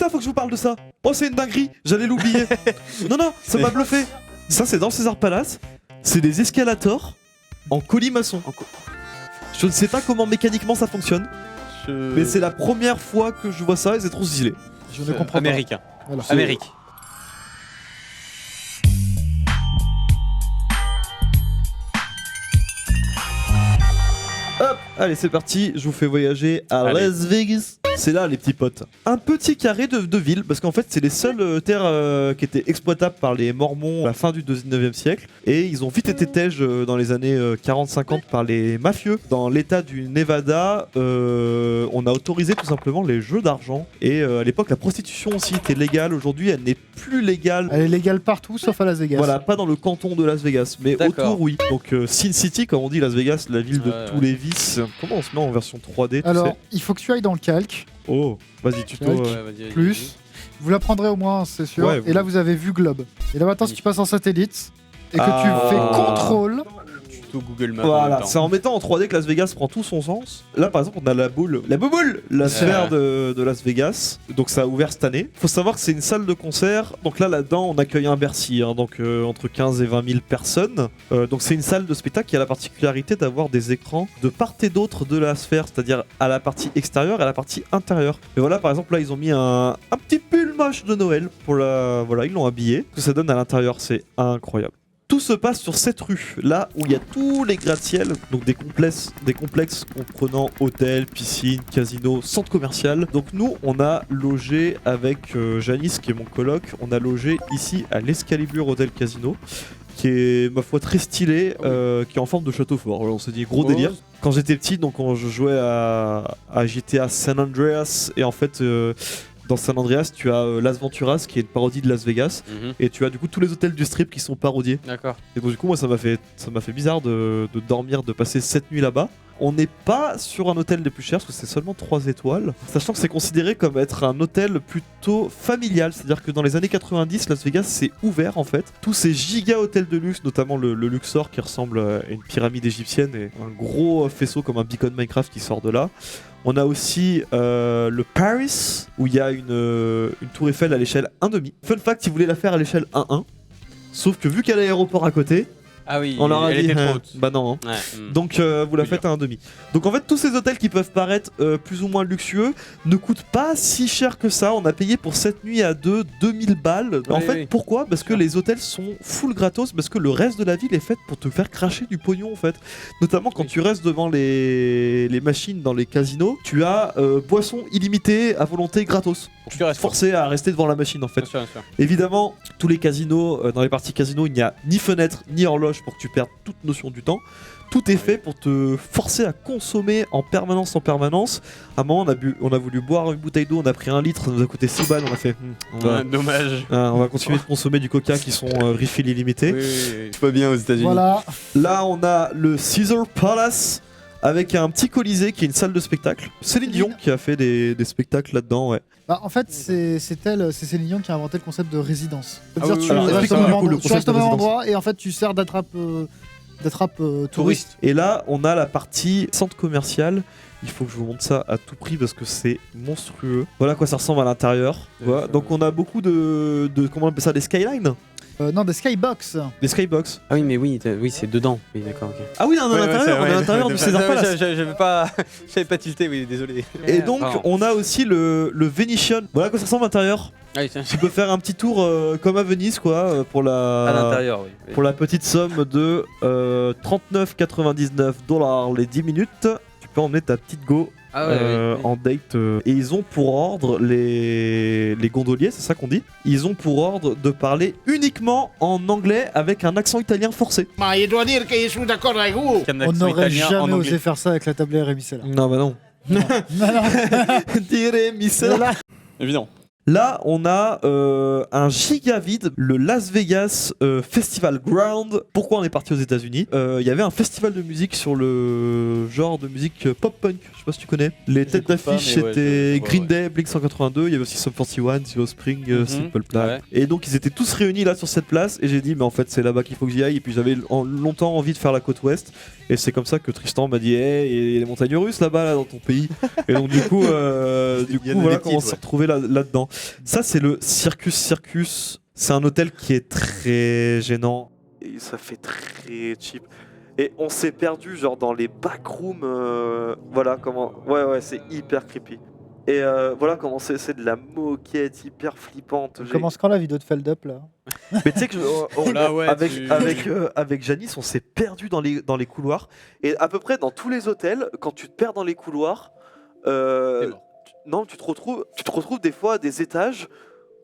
faut que je vous parle de ça. Oh, c'est une dinguerie, j'allais l'oublier. Non, ça m'a bluffé. Ça, c'est dans Caesar Palace. C'est des escalators en colimaçon. Je ne sais pas comment mécaniquement ça fonctionne, mais c'est la première fois que je vois ça et c'est trop stylé. Je ne comprends Américain. Voilà. Amérique. Hop, allez c'est parti, je vous fais voyager à Las Vegas. C'est là les petits potes. Un petit carré de ville, parce qu'en fait c'est les seules terres qui étaient exploitables par les Mormons à la fin du 19e siècle. Et ils ont vite été tèges dans les années 40-50 par les mafieux. Dans l'état du Nevada, on a autorisé tout simplement les jeux d'argent. Et à l'époque la prostitution aussi était légale, aujourd'hui elle n'est plus légale. Elle est légale partout sauf à Las Vegas. Voilà, pas dans le canton de Las Vegas, mais autour oui. Donc Sin City, comme on dit, Las Vegas, la ville de tous les vices. Comment on se met en version 3D? Alors, il faut que tu ailles dans le calque. Oh, vas-y, tuto. Plus. Vous l'apprendrez au moins, c'est sûr. Ouais, et là, vous avez vu Globe. Et là, maintenant, si tu passes en satellite et que tu fais contrôle. Google Maps. Voilà, c'est en mettant en 3D que Las Vegas prend tout son sens. Là par exemple on a la boule, la sphère de Las Vegas. Donc ça a ouvert cette année. Faut savoir que c'est une salle de concert. Donc là-dedans on accueille un Bercy, donc entre 15 et 20 000 personnes. Donc c'est une salle de spectacle qui a la particularité d'avoir des écrans de part et d'autre de la sphère, c'est-à-dire à la partie extérieure et à la partie intérieure. Et voilà, par exemple là ils ont mis un petit pull moche de Noël pour la, voilà, ils l'ont habillé. Ce que ça donne à l'intérieur, c'est incroyable. Tout se passe sur cette rue, là où il y a tous les gratte-ciel, donc des complexes comprenant hôtel, piscine, casino, centre commercial. Donc nous, on a logé avec Janice, qui est mon coloc, on a logé ici à l'Escalibur Hotel Casino, qui est, ma foi, très stylé, qui est en forme de château fort. Alors, on s'est dit, gros délire. Quand j'étais petit, donc je jouais à GTA San Andreas, et en fait... dans San Andreas, tu as Las Venturas qui est une parodie de Las Vegas, et tu as du coup tous les hôtels du strip qui sont parodiés. D'accord. Et donc du coup moi ça m'a fait bizarre de dormir, de passer cette nuit là-bas. On n'est pas sur un hôtel des plus chers parce que c'est seulement 3 étoiles, sachant que c'est considéré comme être un hôtel plutôt familial, c'est-à-dire que dans les années 90, Las Vegas s'est ouvert en fait. Tous ces giga hôtels de luxe, notamment le Luxor qui ressemble à une pyramide égyptienne et un gros faisceau comme un beacon Minecraft qui sort de là. On a aussi le Paris, où il y a une tour Eiffel à l'échelle 1,5. Fun fact, ils voulaient la faire à l'échelle 1,1. Sauf que vu qu'il y a l'aéroport à côté, ah oui, on leur a dit, était trop haute. Bah non. Ouais, donc vous la faites à 1,5. Donc en fait, tous ces hôtels qui peuvent paraître plus ou moins luxueux ne coûtent pas si cher que ça. On a payé pour cette nuit à 2000 balles. En fait, pourquoi? Parce que les hôtels sont full gratos, parce que le reste de la ville est faite pour te faire cracher du pognon en fait. Notamment quand tu restes devant les machines dans les casinos, tu as boissons illimitées à volonté gratos. Tu es forcé à rester devant la machine en fait. Bien sûr. Évidemment, tous les casinos, dans les parties casinos, il n'y a ni fenêtre ni horloge pour que tu perdes toute notion du temps. Tout est fait pour te forcer à consommer en permanence. À un moment, on a voulu boire une bouteille d'eau, on a pris 1 litre, ça nous a coûté 6 balles, on a fait... dommage. On va continuer de consommer du coca qui sont refill illimité. Oui. Tout va bien aux États-Unis. Voilà. Là, on a le Caesar Palace avec un petit colisée qui est une salle de spectacle. Céline Dion qui a fait des spectacles là-dedans, ouais. Bah, en fait, c'est Céline Dion qui a inventé le concept de résidence. Ah C'est-à-dire tu restes au même endroit et en fait tu sers d'attrape touriste. Et là, on a la partie centre commercial. Il faut que je vous montre ça à tout prix parce que c'est monstrueux. Voilà à quoi ça ressemble à l'intérieur. Voilà. Donc on a beaucoup de comment on appelle ça, des skylines. Non, des skybox. Des skybox. Ah oui, mais oui, c'est dedans. Oui, d'accord, ok. Ah oui, on est à l'intérieur du Caesar Palace. J'avais pas tilté, oui, désolé. Et donc, on a aussi le Venetian. Voilà à quoi ça ressemble à l'intérieur. Ah oui, tiens. Tu peux faire un petit tour comme à Venise, quoi, pour à l'intérieur, oui. Pour la petite somme de 39,99 $ les 10 minutes. Tu peux emmener ta petite go. En date et ils ont pour ordre les gondoliers, c'est ça qu'on dit. Ils ont pour ordre de parler uniquement en anglais avec un accent italien forcé. Je dois dire que je suis d'accord avec vous. On n'aurait jamais osé faire ça avec la tablière Rémicella. Non bah non. Non. Dire Rémicella. Évident. Là, on a un giga vide, le Las Vegas Festival Ground. Pourquoi on est parti aux États-Unis? Il y avait un festival de musique sur le genre de musique pop-punk. Je sais pas si tu connais. Les têtes d'affiche c'était Green Day, Blink 182. Il y avait aussi Sum 41, The Offspring, Simple Plan. Ouais. Et donc ils étaient tous réunis là sur cette place. Et j'ai dit, mais en fait, c'est là-bas qu'il faut que j'y aille. Et puis j'avais longtemps envie de faire la côte ouest. Et c'est comme ça que Tristan m'a dit, hey, il y a les montagnes russes là-bas, là, dans ton pays. Et donc du coup, voilà comment on s'est retrouvé là-dedans. Ça, c'est le Circus. C'est un hôtel qui est très gênant. Et ça fait très cheap. Et on s'est perdu genre dans les backrooms. Voilà comment. Ouais, c'est hyper creepy. Et voilà comment c'est de la moquette hyper flippante. Commence quand la vidéo de Feld Up là? Mais tu sais que Là, ouais, avec Janice, on s'est perdu dans les couloirs. Et à peu près dans tous les hôtels, quand tu te perds dans les couloirs, non, tu te retrouves des fois à des étages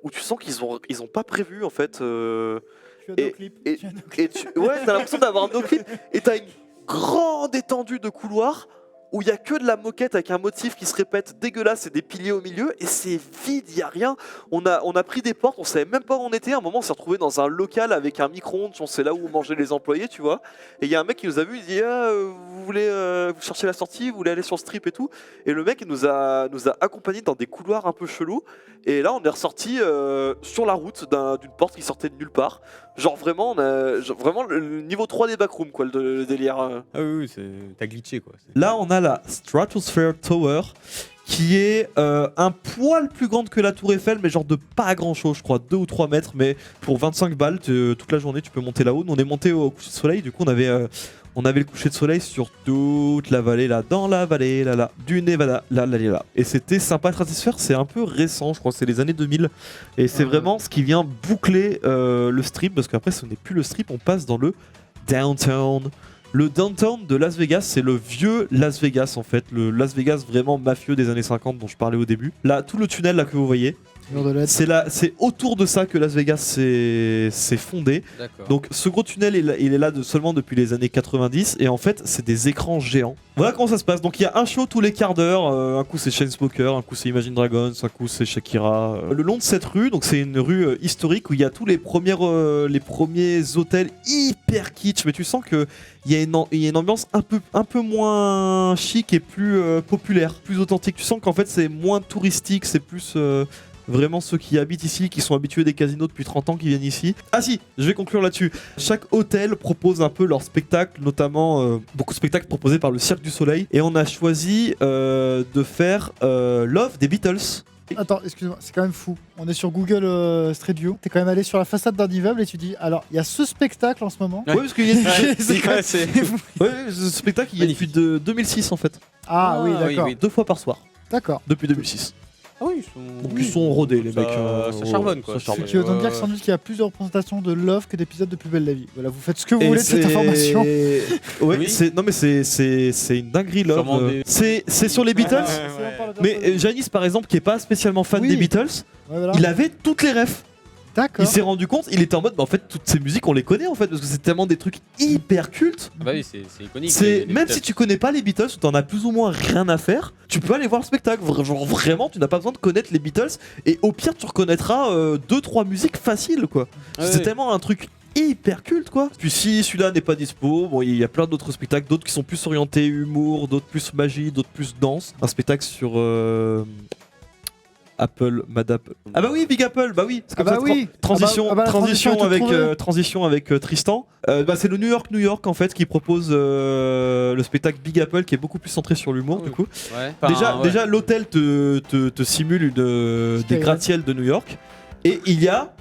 où tu sens qu'ils ont pas prévu en fait. Tu as nos clips. Ouais, t'as l'impression d'avoir un no-clip et t'as une grande étendue de couloirs où il y a que de la moquette avec un motif qui se répète dégueulasse et des piliers au milieu et c'est vide, il y a rien. On a pris des portes, on savait même pas où on était. À un moment, on s'est retrouvé dans un local avec un micro-ondes, on sait là où mangeaient les employés, tu vois. Et il y a un mec qui nous a vu, il dit vous voulez vous cherchez la sortie, vous voulez aller sur le strip et tout. Et le mec il nous a accompagnés dans des couloirs un peu chelous. Et là, on est ressorti sur la route d'une porte qui sortait de nulle part. Genre vraiment, vraiment le niveau 3 des backrooms, quoi, le délire. Ah oui, t'as glitché quoi. Là, on a la Stratosphere Tower qui est un poil plus grande que la Tour Eiffel, mais genre de pas grand chose, je crois, 2 ou 3 mètres. Mais pour 25 balles, toute la journée, tu peux monter là-haut. Nous, on est monté au coucher de soleil, du coup, on avait le coucher de soleil sur toute la vallée, là, dans la vallée, là, du Nevada, là. Et c'était sympa. Stratosphere, c'est un peu récent, je crois, c'est les années 2000. Et c'est vraiment ce qui vient boucler le strip, parce qu'après, ce n'est plus le strip, on passe dans le downtown. Le downtown de Las Vegas, c'est le vieux Las Vegas en fait, le Las Vegas vraiment mafieux des années 50 dont je parlais au début. Là, tout le tunnel là que vous voyez, c'est autour de ça que Las Vegas s'est fondé. Donc ce gros tunnel, il est là seulement depuis les années 90 et en fait, c'est des écrans géants. Voilà comment ça se passe. Donc il y a un show tous les quarts d'heure. Un coup c'est Chainsmokers, un coup c'est Imagine Dragons, un coup c'est Shakira. Le long de cette rue, donc c'est une rue historique où il y a tous les premiers hôtels hyper kitsch, mais tu sens que il y a une ambiance un peu moins chic et plus populaire, plus authentique. Tu sens qu'en fait c'est moins touristique, c'est plus vraiment ceux qui habitent ici, qui sont habitués des casinos depuis 30 ans, qui viennent ici. Ah si, je vais conclure là-dessus. Chaque hôtel propose un peu leur spectacle, notamment beaucoup de spectacles proposés par le Cirque du Soleil. Et on a choisi de faire Love des Beatles. Attends, excuse-moi, c'est quand même fou. On est sur Google Street View. T'es quand même allé sur la façade d'un immeuble et tu dis, alors, il y a ce spectacle en ce moment. Ouais, parce qu'il y a c'est ce spectacle, il y a depuis 2006 en fait. Ah oui, d'accord. Oui. 2 fois par soir. D'accord. Depuis 2006. Ah oui, ils sont rodés les mecs. Ça charbonne quoi. Ce qui veut donc dire que sans doute qu'il y a plus de représentations de Love que d'épisodes de Plus Belle la Vie. Voilà, vous faites ce que vous voulez de cette information. Ouais, oui. C'est une dinguerie Love. C'est sur les Beatles. Mais Janice par exemple, qui est pas spécialement fan des Beatles, il avait toutes les refs. D'accord. Il s'est rendu compte, il était en mode, en fait, toutes ces musiques, on les connaît en fait, parce que c'est tellement des trucs hyper cultes. Ah bah oui, c'est iconique. Même si tu connais pas les Beatles, ou t'en as plus ou moins rien à faire, tu peux aller voir le spectacle. Genre vraiment, tu n'as pas besoin de connaître les Beatles, et au pire, tu reconnaîtras 2-3 musiques faciles, quoi. C'est tellement un truc hyper culte, quoi. Puis si celui-là n'est pas dispo, bon, il y a plein d'autres spectacles, d'autres qui sont plus orientés humour, d'autres plus magie, d'autres plus danse. Un spectacle sur Apple, Madap. Ah bah oui, Big Apple, bah oui. C'est comme ça, transition avec Tristan. C'est le New York en fait qui propose le spectacle Big Apple qui est beaucoup plus centré sur l'humour du coup. Ouais. Déjà l'hôtel te simule des gratte-ciel de New York et il y a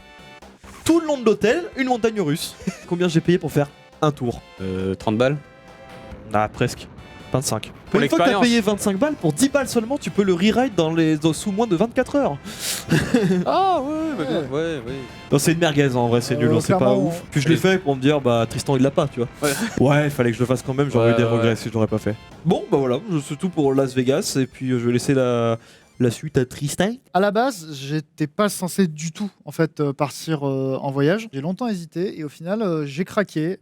tout le long de l'hôtel une montagne russe. Combien j'ai payé pour faire un tour? 30 balles. Ah presque. 25. Pour une fois que t'as l'expérience. payé 25 balles, pour 10 balles seulement, tu peux le rewrite sous moins de 24 heures. Ah ouais. Non, c'est une merguez en vrai, c'est nul, c'est pas ouf. Puis je l'ai fait pour me dire, bah Tristan il l'a pas, tu vois. Ouais, il fallait que je le fasse quand même, j'aurais eu des regrets si je l'aurais pas fait. Bon, bah voilà, c'est tout pour Las Vegas, et puis je vais laisser la suite à Tristan. À la base, j'étais pas censé du tout en fait partir en voyage. J'ai longtemps hésité et au final j'ai craqué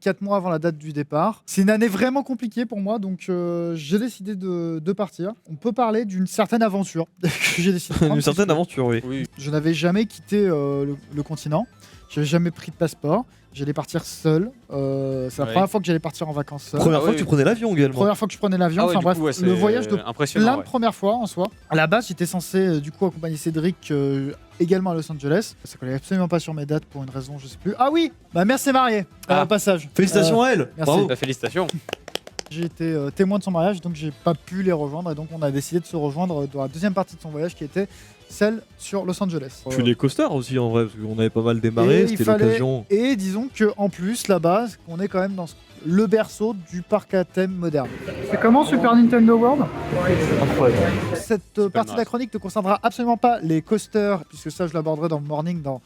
4 mois avant la date du départ. C'est une année vraiment compliquée pour moi, donc j'ai décidé de partir. On peut parler d'une certaine aventure que j'ai décidé de prendre. Une certaine aventure, oui. Je n'avais jamais quitté le continent. J'avais jamais pris de passeport. J'allais partir seul. C'est la première fois que j'allais partir en vacances seul. Première fois que tu prenais l'avion également. Première fois que je prenais l'avion. Enfin bref, le voyage de plein de premières fois en soi. À la base, j'étais censé du coup accompagner Cédric également à Los Angeles. Ça collait absolument pas sur mes dates pour une raison, je sais plus. Ah oui, ma mère s'est mariée au passage. Félicitations à elle. Merci. Bravo. Félicitations. J'ai été témoin de son mariage, donc j'ai pas pu les rejoindre et donc on a décidé de se rejoindre dans la deuxième partie de son voyage qui était celle sur Los Angeles. Puis les coasters aussi en vrai, parce qu'on avait pas mal démarré, Et il c'était fallait- l'occasion. Et disons que en plus là-bas, on est quand même dans le berceau du parc à thème moderne. C'est comment Super Nintendo World? Cette pas partie le de la chronique ne concernera absolument pas les coasters, puisque ça je l'aborderai dans le morning dans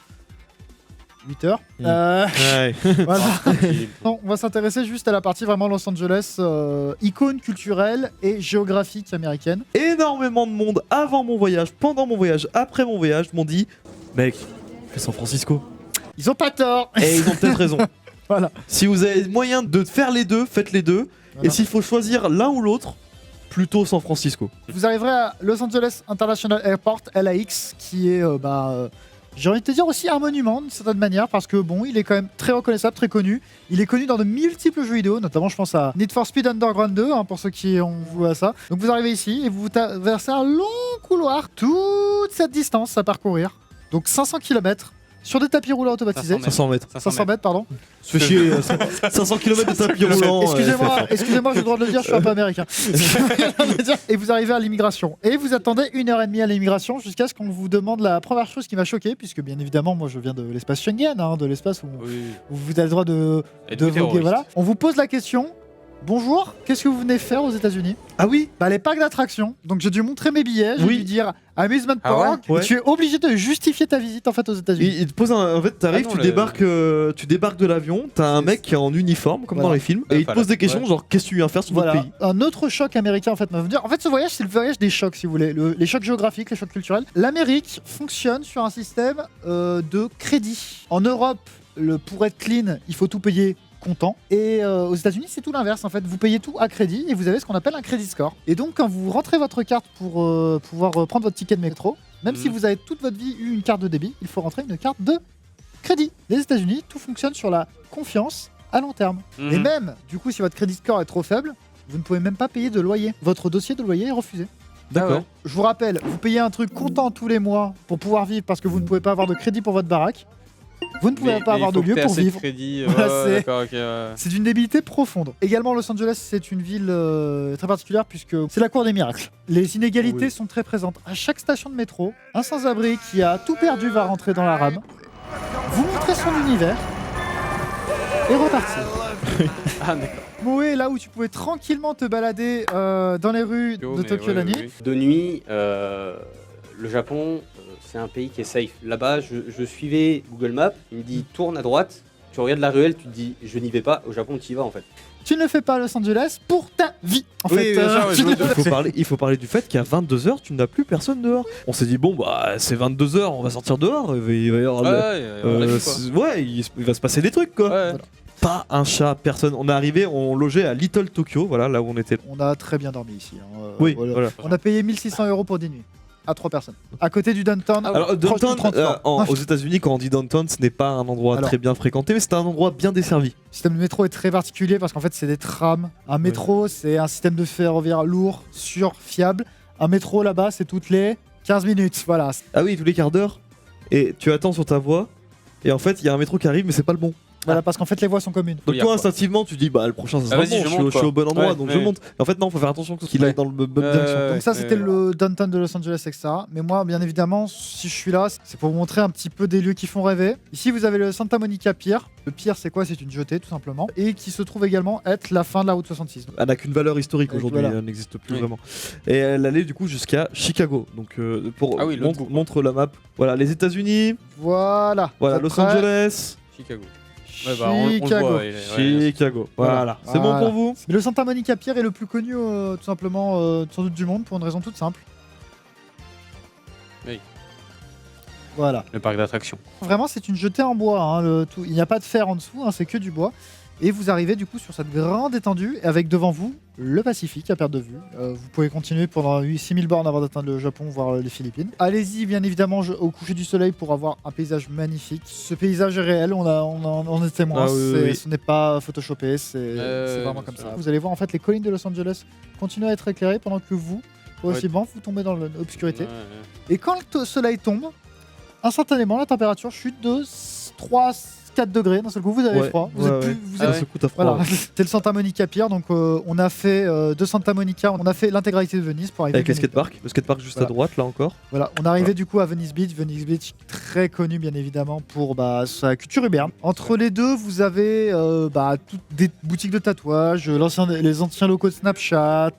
8 heures. Ouais. Voilà. Tranquille. Non, on va s'intéresser juste à la partie vraiment Los Angeles, icône culturelle et géographique américaine. Énormément de monde avant mon voyage, pendant mon voyage, après mon voyage m'ont dit mec, fais San Francisco. Ils ont pas tort. Et ils ont peut-être raison. Voilà. Si vous avez moyen de faire les deux, faites les deux. Voilà. Et s'il faut choisir l'un ou l'autre, plutôt San Francisco. Vous arriverez à Los Angeles International Airport, LAX, qui est, j'ai envie de te dire aussi un monument d'une certaine manière, parce que bon, il est quand même très reconnaissable, très connu. Il est connu dans de multiples jeux vidéo, notamment je pense à Need for Speed Underground 2, hein, pour ceux qui ont joué à ça. Donc vous arrivez ici et vous traversez un long couloir, toute cette distance à parcourir, donc 500 km. Sur des tapis roulants automatisés. 500 mètres. 500 mètres, pardon. Se fait chier, 500 km de tapis roulant. Excusez-moi, j'ai le droit de le dire, je suis un peu américain. Et vous arrivez à l'immigration. Et vous attendez 1h30 à l'immigration jusqu'à ce qu'on vous demande la première chose qui m'a choqué, puisque bien évidemment, moi je viens de l'espace Schengen, hein, de l'espace où Oui. vous avez le droit de Êtes-vous voguer. terroriste Voilà. On vous pose la question. Bonjour, qu'est-ce que vous venez faire aux États-Unis? Ah oui. Bah, les parcs d'attractions. Donc j'ai dû montrer mes billets, j'ai Oui. dû dire amusement Ah ouais park. Ouais. Et tu es obligé de justifier ta visite en fait aux États-Unis. Il te pose un. En fait, t'arrives, Ah non, tu débarques de l'avion, t'as un mec qui est en uniforme, comme Voilà. dans les films, et il te Voilà. pose des questions Ouais. genre qu'est-ce que tu viens faire sur Voilà, notre pays. un autre choc américain en fait m'a venu. En fait, ce voyage, c'est le voyage des chocs, si vous voulez. Les chocs géographiques, les chocs culturels. L'Amérique fonctionne sur un système de crédit. En Europe, pour être clean, il faut tout payer comptant. Et aux États-Unis, c'est tout l'inverse. En fait, vous payez tout à crédit et vous avez ce qu'on appelle un credit score. Et donc, quand vous rentrez votre carte pour pouvoir prendre votre ticket de métro, même si vous avez toute votre vie eu une carte de débit, il faut rentrer une carte de crédit. Les États-Unis, tout fonctionne sur la confiance à long terme. Mhm. Et même, du coup, si votre crédit score est trop faible, vous ne pouvez même pas payer de loyer. Votre dossier de loyer est refusé. D'accord. ouais. Je vous rappelle, vous payez un truc comptant tous les mois pour pouvoir vivre parce que vous ne pouvez pas avoir de crédit pour votre baraque. Vous ne pouvez pas avoir de lieu pour vivre. Voilà, c'est- D'accord, ok. Ouais. C'est d'une débilité profonde. Également, Los Angeles, c'est une ville très particulière puisque c'est la cour des miracles. Les inégalités Oui. sont très présentes. À chaque station de métro, un sans-abri qui a tout perdu va rentrer dans la rame, vous montrer son univers et repartir. Ah, d'accord. Moé, là où tu pouvais tranquillement te balader dans les rues de Mais Tokyo ouais, la nuit. oui, oui. De nuit, le Japon, c'est un pays qui est safe. Là-bas, je suivais Google Maps, il me dit tourne à droite, tu regardes la ruelle, tu te dis je n'y vais pas. Au Japon, tu y vas en fait. Tu ne le fais pas à Los Angeles pour ta vie. En Oui, fait, bien sûr, ouais, tu je ne me doute. Il faut parler du fait qu'à 22h, tu n'as plus personne dehors. On s'est dit, bon, bah, c'est 22h, on va sortir dehors. Il va y avoir. Il va se passer des trucs, quoi. Ouais. Pas un chat, personne. On est arrivé, on logeait à Little Tokyo, voilà, là où on était. On a très bien dormi ici. Hein. Oui, Voilà. voilà. On a payé 1600 € pour 10 nuits. À 3 personnes. À côté du downtown. Ah, Alors, proche du downtown, transport. aux États-Unis, quand on dit downtown, ce n'est pas un endroit Alors. très bien fréquenté, mais c'est un endroit bien desservi. Le système de métro est très particulier parce qu'en fait, c'est des trams. Un métro, c'est un système de ferroviaire lourd, sûr, fiable. Un métro là-bas, c'est toutes les 15 minutes. Voilà. Ah oui, tous les quarts d'heure, et tu attends sur ta voie, et en fait, il y a un métro qui arrive, mais c'est pas le bon. Voilà, parce qu'en fait, les voies sont communes. Donc Dire toi, quoi. instinctivement, tu dis, bah le prochain, ça sera Ah, le vas-y, bon, je monte, je suis au bon endroit, Ouais, donc ouais. je monte. En fait, non, faut faire attention qu'il aille dans le bonne direction. Donc ça, c'était le downtown de Los Angeles, etc. Mais moi, bien évidemment, si je suis là, c'est pour vous montrer un petit peu des lieux qui font rêver. Ici, vous avez le Santa Monica Pier. Le pier, c'est quoi? C'est une jetée, tout simplement. Et qui se trouve également être la fin de la route 66. Elle n'a qu'une valeur historique Et aujourd'hui, voilà. elle n'existe plus Oui. vraiment. Et elle allait du coup jusqu'à Chicago. Donc pour Ah oui, l'autre bout, quoi. montre la map. Voilà, les États-Unis, Voilà. voilà Vous êtes Los prêts? Angeles, Chicago. Ouais, bah, on le Chicago. voit, il est- ouais, Chicago. Voilà. C'est bon Voilà. pour vous? Mais le Santa Monica Pier est le plus connu, tout simplement, sans doute du monde, pour une raison toute simple. Oui. Voilà. Le parc d'attractions. Vraiment, c'est une jetée en bois. Hein, il n'y a pas de fer en dessous, hein, c'est que du bois. Et vous arrivez du coup sur cette grande étendue, avec devant vous le Pacifique à perte de vue. Vous pouvez continuer pendant 6000 bornes avant d'atteindre le Japon, voire les Philippines. Allez-y, bien évidemment, au coucher du soleil pour avoir un paysage magnifique. Ce paysage est réel, on est témoin. Ah oui, oui. Ce n'est pas photoshopé, c'est vraiment bien comme sûr. ça. Vous allez voir en fait les collines de Los Angeles continuent à être éclairées pendant que vous, progressivement, vous tombez dans l'obscurité. Ouais, ouais. Et quand le soleil tombe, instantanément, la température chute de 4 degrés d'un seul coup, vous avez Ouais, froid. Vous ouais, êtes plus, ouais. vous Ça êtes- se coûte à froid. Voilà, ouais. c'est le Santa Monica Pier. Donc on a fait de Santa Monica, on a fait l'intégralité de Venise pour arriver. Avec les bien évidemment. skateparks. Le skatepark juste Voilà. à droite, là encore. Voilà, on est arrivé du coup à Venice Beach. Venice Beach, très connu bien évidemment pour sa culture urbaine. Entre les deux, vous avez toutes des boutiques de tatouage, les anciens locaux de Snapchat,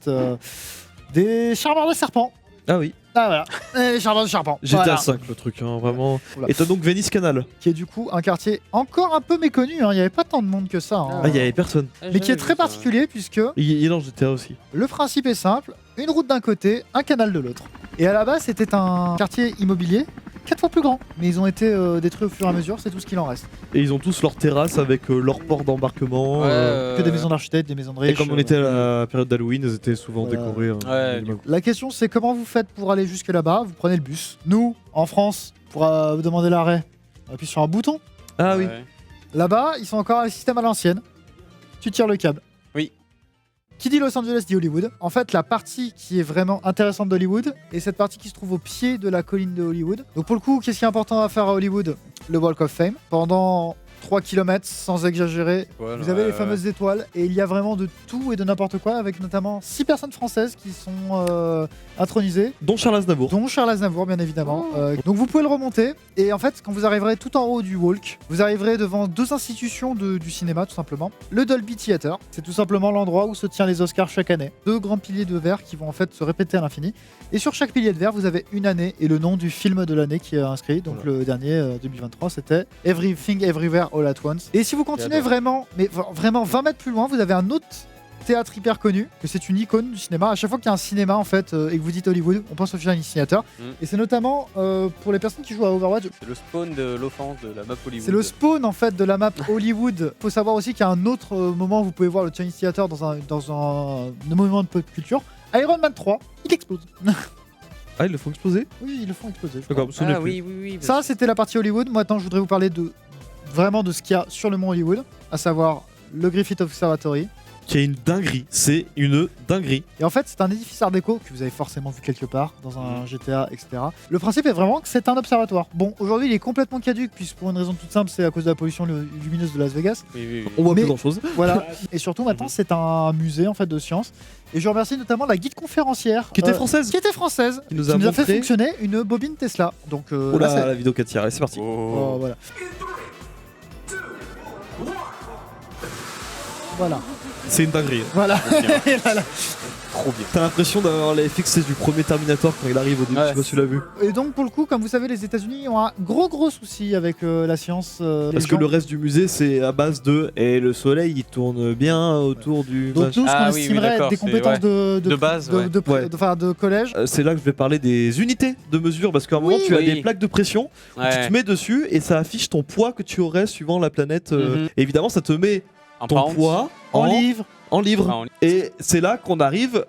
des charmeurs de serpents. Ah oui. Ah voilà, les charmeurs de serpents. GTA Voilà. 5, le truc, hein, vraiment. Voilà. Et t'as donc Venice Canal. Qui est du coup un quartier encore un peu méconnu. Il n'y avait pas tant de monde que ça. hein. Ah, il y avait personne. Mais qui est très particulier puisque Il est dans GTA aussi. le principe est simple, une route d'un côté, un canal de l'autre. Et à la base, c'était un quartier immobilier 4 fois plus grand. Mais ils ont été détruits au fur et à mesure, c'est tout ce qu'il en reste. Et ils ont tous leur terrasse avec leur port d'embarquement. Que des maisons d'architectes, des maisons de riches. Et comme on était à la période d'Halloween, ils étaient souvent Voilà. décorés. hein, Ouais, minimum. La question, c'est comment vous faites pour aller jusque là-bas. Vous prenez le bus. Nous, en France, pour vous demander l'arrêt, on appuie sur un bouton. Ah oui. Là-bas, ils sont encore à un système à l'ancienne. Tu tires le câble. Oui. Qui dit Los Angeles dit Hollywood. En fait, la partie qui est vraiment intéressante d'Hollywood est cette partie qui se trouve au pied de la colline de Hollywood. Donc pour le coup, qu'est-ce qui est important à faire à Hollywood? Le Walk of Fame. Pendant 3 km, sans exagérer, vous avez les fameuses étoiles et il y a vraiment de tout et de n'importe quoi, avec notamment 6 personnes françaises qui sont intronisées, Dont Charles Aznavour. dont Charles Aznavour bien évidemment. Donc vous pouvez le remonter et en fait quand vous arriverez tout en haut du walk, vous arriverez devant 2 institutions du cinéma tout simplement. Le Dolby Theatre, c'est tout simplement l'endroit où se tient les Oscars chaque année. 2 grands piliers de verre qui vont en fait se répéter à l'infini. Et sur chaque pilier de verre, vous avez une année et le nom du film de l'année qui est inscrit. Donc Voilà. le dernier 2023, c'était Everything Everywhere All at Once. Et si vous continuez J'adore. vraiment, mais vraiment 20 mètres plus loin, vous avez un autre théâtre hyper connu, que c'est une icône du cinéma. À chaque fois qu'il y a un cinéma en fait et que vous dites Hollywood, on pense au film Initiator. Et c'est notamment pour les personnes qui jouent à Overwatch. C'est le spawn de l'offense de la map Hollywood. C'est le spawn en fait de la map Hollywood. Faut savoir aussi qu'il y a un autre moment où vous pouvez voir le Chinese Theater dans un monument de pop culture. Iron Man 3, il explose. Ah, ils le font exploser. Oui, ils le font exploser. je crois. D'accord, je me souvenais Ah plus. oui. Ça, c'était la partie Hollywood. Moi, maintenant, je voudrais vous parler vraiment de ce qu'il y a sur le mont Hollywood, à savoir le Griffith Observatory. Qui est une dinguerie. C'est une dinguerie. Et en fait, c'est un édifice art déco que vous avez forcément vu quelque part dans un GTA, etc. Le principe est vraiment que c'est un observatoire. Bon, aujourd'hui, il est complètement caduque, puisque pour une raison toute simple, c'est à cause de la pollution lumineuse de Las Vegas. Oui. On voit Mais- plus grand chose. Voilà. Et surtout, maintenant, c'est un musée en fait de sciences. Et je remercie notamment la guide conférencière Qui était française. qui était française, Qui nous qui a nous a fait montré. fonctionner une bobine Tesla. Donc, Oh là, là, c'est- la vidéo 4 tiers. Allez, c'est parti. Oh, voilà. Voilà. C'est une dinguerie. Voilà. Et voilà. Trop bien. T'as l'impression d'avoir les FX du premier Terminator quand il arrive au début. Ouais. Je sais pas si tu l'as vu. Et donc, pour le coup, comme vous savez, les États-Unis ont un gros souci avec la science. Parce Les que gens- le reste du musée, c'est à base de. Et le soleil, il tourne bien autour du. Donc, nous, ce Ah qu'on oui, estimerait être d'accord, des c'est- compétences de base, de, ouais. de- Ouais. enfin, de collège. C'est là que je vais parler des unités de mesure. Parce qu'à un moment, tu as Oui. des plaques de pression. Tu Ouais. te mets dessus et ça affiche ton poids que tu aurais suivant la planète. Mhm. Et évidemment, ça te met En ton pounds. poids En livre. en livres. Ah, en livres. Et c'est là qu'on arrive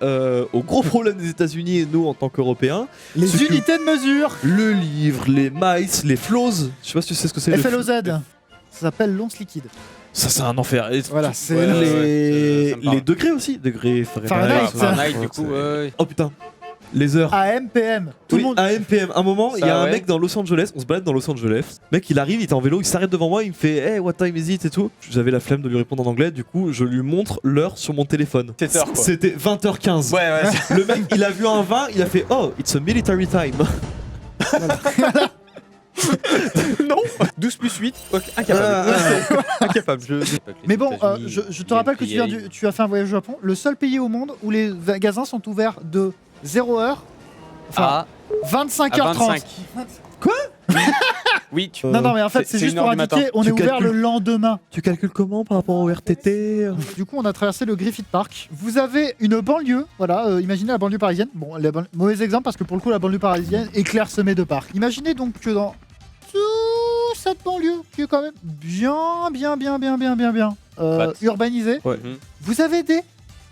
au gros problème des États-Unis et nous en tant qu'Européens. Les Ce que- unités de mesure. Le livre, les miles, les flows. Je sais pas si tu sais ce que c'est. le FLOZ. Ça s'appelle l'once liquide. Ça, c'est un enfer. Et Voilà, c'est Ouais, le- les... ça me parle. les degrés aussi. Degrés Fahrenheit, ça. Fahrenheit, du coup, ouais. Oh putain. Les heures. AMPM. Tout le Oui, monde. AMPM. Un moment, il y a Ça, un ouais. mec dans Los Angeles. On se balade dans Los Angeles. Mec, il arrive, il est en vélo, il s'arrête devant moi, il me fait Hey, what time is it et tout. J'avais la flemme de lui répondre en anglais. Du coup, je lui montre l'heure sur mon téléphone. 7 heures, quoi. C'était 20h15. Ouais. Le mec, il a vu un 20, il a fait Oh, it's a military time. Non 12 plus 8, incapable. Incapable. Mais bon, je te rappelle que tu as fait un voyage au Japon. Le seul pays au monde où les magasins sont ouverts de 0h, enfin 25h30. 25. Oui, tu... Non, mais en fait, c'est juste une pour heure du indiquer, matin. on Tu est ouvert calcules. le lendemain. Tu calcules comment par rapport au RTT Du coup, on a traversé le Griffith Park. Vous avez une banlieue, voilà, imaginez la banlieue parisienne. Bon, mauvais exemple parce que pour le coup, la banlieue parisienne est clairsemée de parcs. Imaginez donc que dans toute cette banlieue, qui est quand même bien Fat. urbanisée, Ouais. Mhm. vous avez des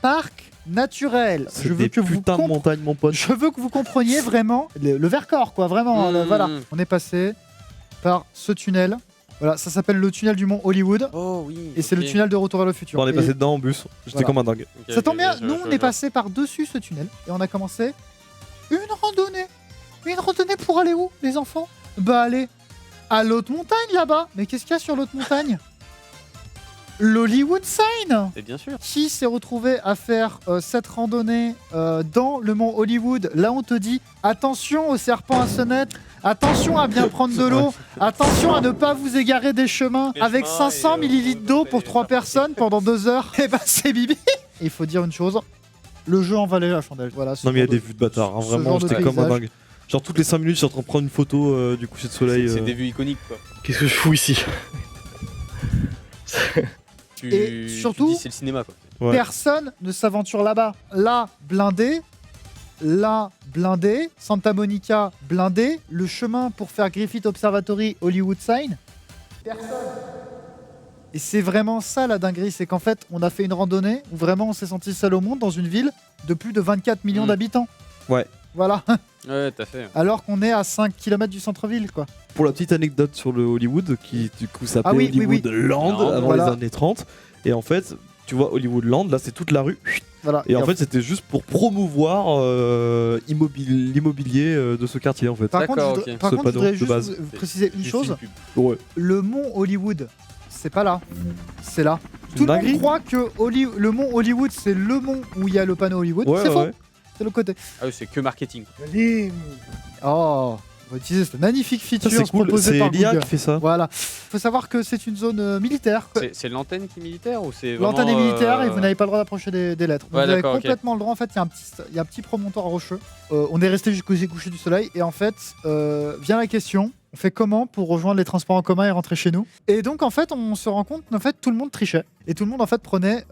parcs naturels. C'est des putains de montagnes, mon pote. Je veux que vous compreniez vraiment le Vercors, quoi, vraiment. Mmh. Voilà, on est passé par ce tunnel. Voilà, ça s'appelle le tunnel du mont Hollywood. Oh oui. Et c'est le tunnel de Retour vers le futur. On est Et passé dedans en bus. J'étais Voilà. comme un dingue. ça tombe bien, nous on est passé par-dessus ce tunnel et on a commencé une randonnée. Une randonnée pour aller où, les enfants? Bah allez à l'autre montagne là-bas. Mais qu'est-ce qu'il y a sur l'autre montagne? L'Hollywood Sign. Et bien sûr. Qui s'est retrouvé à faire cette randonnée dans le mont Hollywood? Là, on te dit attention aux serpents à sonnette, attention à bien prendre de l'eau, attention à ne pas vous égarer des chemins. Les Avec chemins 500 et, millilitres d'eau pour et 3 personnes pendant 2 heures. Et bah, c'est Bibi. Il faut dire une chose, le jeu en valait la chandelle. Voilà, Non, mais il y a des vues de bâtard, hein, ce vraiment, genre de j'étais comme un paysage. dingue. Genre, toutes les 5 minutes, je suis en train de prendre une photo du coucher de soleil. C'est des vues iconiques quoi. Qu'est-ce que je fous ici? Et surtout- tu dis, c'est le cinéma quoi. Ouais. Personne ne s'aventure là-bas. Là, blindé, Santa Monica, blindé, le chemin pour faire Griffith Observatory, Hollywood Sign, personne. Et c'est vraiment ça la dinguerie, c'est qu'en fait, on a fait une randonnée où vraiment on s'est senti seul au monde dans une ville de plus de 24 millions d'habitants. Ouais. Voilà, Ouais, t'as fait. alors qu'on est à 5 km du centre-ville, quoi. Pour la petite anecdote sur le Hollywood, qui du coup s'appelait Ah oui, oui, Hollywood oui. Land Land, avant voilà. les années 30. Et en fait, tu vois, Hollywood Land, là, c'est toute la rue. Voilà. Et en fait, c'était juste pour promouvoir l'immobilier de ce quartier, en fait. par contre, D'accord, je voudrais- ok. par Ce contre, je panneau voudrais de juste base. vous préciser une Juste chose. pub. Ouais. Le mont Hollywood, c'est pas là, c'est là. C'est Tout une le monde dinguerie. croit que le mont Hollywood, c'est le mont où il y a le panneau Hollywood. Ouais, c'est ouais, faux, ouais. c'est l'autre côté. Ah oui, c'est que marketing. Oh, on va utiliser cette magnifique Ça, feature c'est cool. proposée C'est par l'IA Google. qui fait ça. Voilà. Faut savoir que c'est une zone militaire. C'est l'antenne qui est militaire ou c'est vraiment, L'antenne est militaire et vous n'avez pas le droit d'approcher des lettres. Donc Ouais, vous avez d'accord, ok. complètement le droit. En fait, il y a un petit promontoire rocheux. On est resté jusqu'au coucher du soleil. Et en fait, vient la question. On fait comment pour rejoindre les transports en commun et rentrer chez nous? Et donc, en fait, on se rend compte qu'en fait, tout le monde trichait. Et tout le monde, en fait, prenait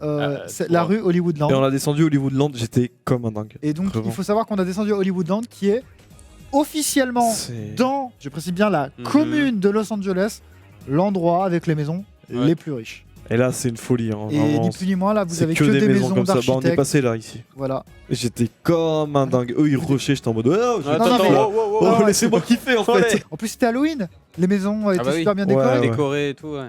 la rue Hollywoodland. Et on a descendu Hollywood Land, j'étais comme un dingue. Et donc, Vraiment. il faut savoir qu'on a descendu à Hollywoodland, qui est officiellement C'est- dans, je précise bien, la Mhm. commune de Los Angeles, l'endroit avec les maisons Ouais. les plus riches. Et là, c'est une folie. Hein, Et vraiment. ni plus ni moins, là, vous C'est avez que des maisons comme ça. Bah, on est d'architectes. passé là, ici. Voilà. Et j'étais comme un dingue. Eux, ils rushaient, j'étais en mode. Oh, je vais Attends, non, pas mais- faire là. wow, wow, wow. Oh, Ah ouais, laissez-moi kiffer en Allez. fait. En plus, c'était Halloween. Les maisons étaient bah oui. super bien Ouais, décorées. ouais. Décoré et tout, ouais.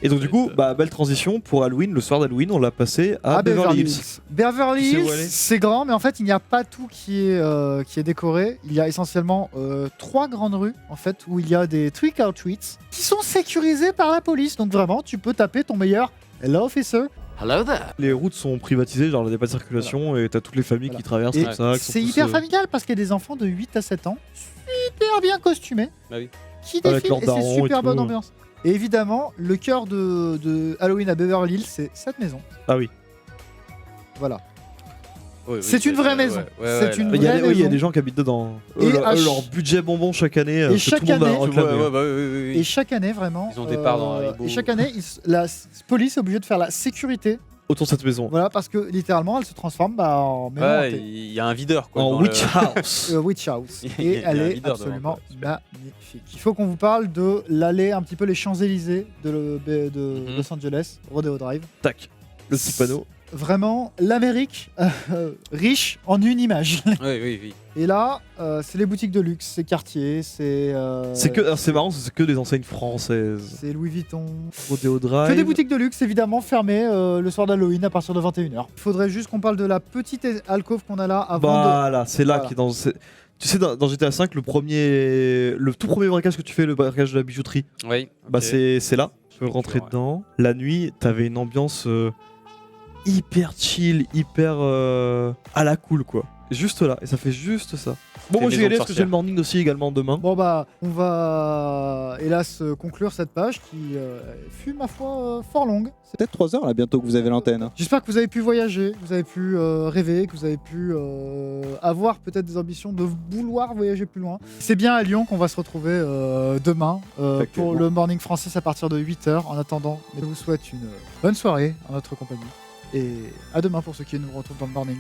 Et donc, du coup, bah, belle transition pour Halloween. Le soir d'Halloween, on l'a passé à Beverly Hills. Beverly Tu sais où Hills, aller c'est grand, mais en fait, il n'y a pas tout qui est décoré. Il y a essentiellement 3 grandes rues, en fait, où il y a des trick or treats qui sont sécurisés par la police. Donc vraiment, tu peux taper ton meilleur Hello Officer. Hello there. Les routes sont privatisées, genre il n'y a pas de circulation et t'as toutes les familles Voilà. qui traversent Et comme ça. qui sont c'est tous, hyper familial parce qu'il y a des enfants de 8 à 7 ans, super bien costumés, Bah oui. qui Avec défilent leur et c'est daron et super tout. bonne ambiance. Et évidemment, le cœur de Halloween à Beverly Hills, c'est cette maison. Ah oui. Voilà. Oui, oui, C'est une vraie maison. C'est une Mais il y a vraie oui, il y a maison. des gens qui habitent dedans. Et Eux, à leur budget bonbon chaque année, Et que chaque tout le monde année- a Ouais, réclamé. ouais, bah oui, oui, oui. Et chaque année, vraiment. Ils ont des parts dans Haribo. Et chaque année, la police est obligée de faire la sécurité. Autour de cette maison. Voilà, parce que littéralement, elle se transforme en maison Ouais, hantée. il y a un videur quoi. En dans Witch le- House. Witch House. Il y Et a un elle est leader devant, absolument quoi. Super. magnifique. Il faut qu'on vous parle de l'allée, un petit peu les Champs-Élysées de Mhm. Los Angeles, Rodeo Drive. Tac. Le petit panneau. Vraiment, l'Amérique riche en une image. Oui, oui, oui. Et là, c'est les boutiques de luxe, c'est Cartier, c'est. C'est que, alors, c'est marrant, c'est que des enseignes françaises. C'est Louis Vuitton. Rodeo Drive. Que des boutiques de luxe, évidemment, fermées le soir d'Halloween à partir de 21h. Il faudrait juste qu'on parle de la petite alcôve qu'on a là avant de. Voilà, c'est là Voilà. qui est dans. Tu sais, dans GTA V, le tout premier braquage que tu fais, le braquage de la bijouterie, Oui. bah ok. c'est là. Tu peux rentrer Ouais. dedans. La nuit, t'avais une ambiance hyper chill, hyper à la cool, quoi. Juste là, et ça fait juste ça. Bon, Des moi j'y maisons aller de parce que j'ai le morning aussi également demain. Bon bah, on va hélas conclure cette page qui fut ma foi fort longue. C'est peut-être 3 heures là bientôt que vous avez l'antenne. J'espère que vous avez pu voyager, que vous avez pu rêver, que vous avez pu avoir peut-être des ambitions de vouloir voyager plus loin. C'est bien à Lyon qu'on va se retrouver demain pour Effectivement. le Morning Francis à partir de 8h. En attendant, je vous souhaite une bonne soirée en notre compagnie. Et à demain pour ceux qui nous retrouvent dans le Morning.